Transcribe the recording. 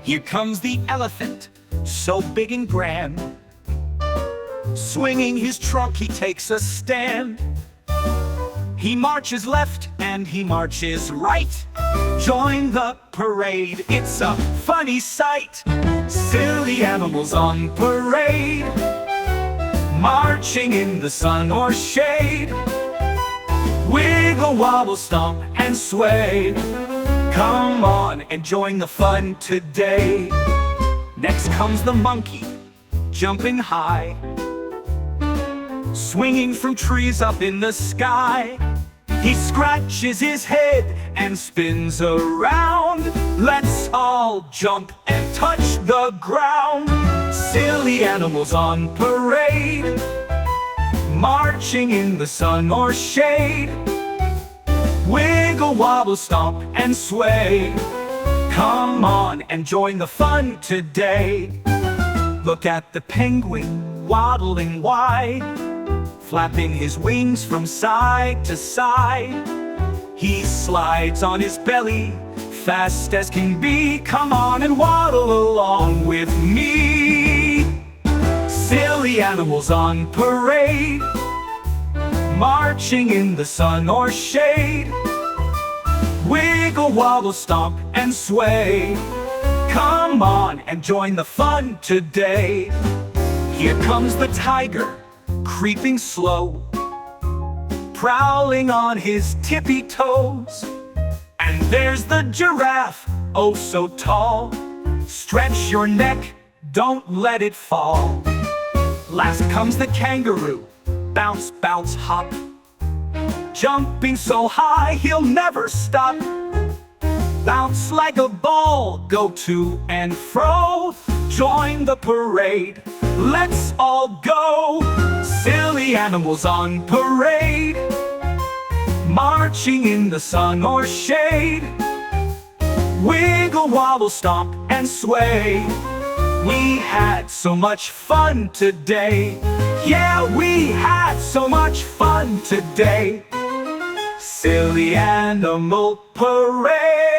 Here comes the elephant, so big and grand. Swinging his trunk, he takes a stand. He marches left and he marches right. Join the parade, it's a funny sight. Silly animals on parade, marching in the sun or shade. Wiggle, wobble, stomp, and sway. Come on and join the fun today. Next comes the monkey, jumping high, swinging from trees up in the sky. He scratches his head and spins around. Let's all jump and touch the ground. Silly animals on parade, marching in the sun or shade. Wiggle, wobble, stomp, and sway. Come on and join the fun today. Look at the penguin waddling wide, flapping his wings from side to side. He slides on his belly, fast as can be. Come on and waddle along with me. Silly animals on parade, marching in the sun or shade. Wiggle, wobble, stomp, and sway. Come on and join the fun today. Here comes the tiger, creeping slow, prowling on his tippy toes. And there's the giraffe, oh so tall. Stretch your neck, don't let it fall. Last comes the kangaroo, bounce, bounce, hop, jumping so high he'll never stop. Bounce like a ball, go to and fro. Join the parade, let's all go. Silly animals on parade, marching in the sun or shade. Wiggle, wobble, stomp, and sway. We had so much fun today. Yeah, we had so much fun today. Silly animal parade.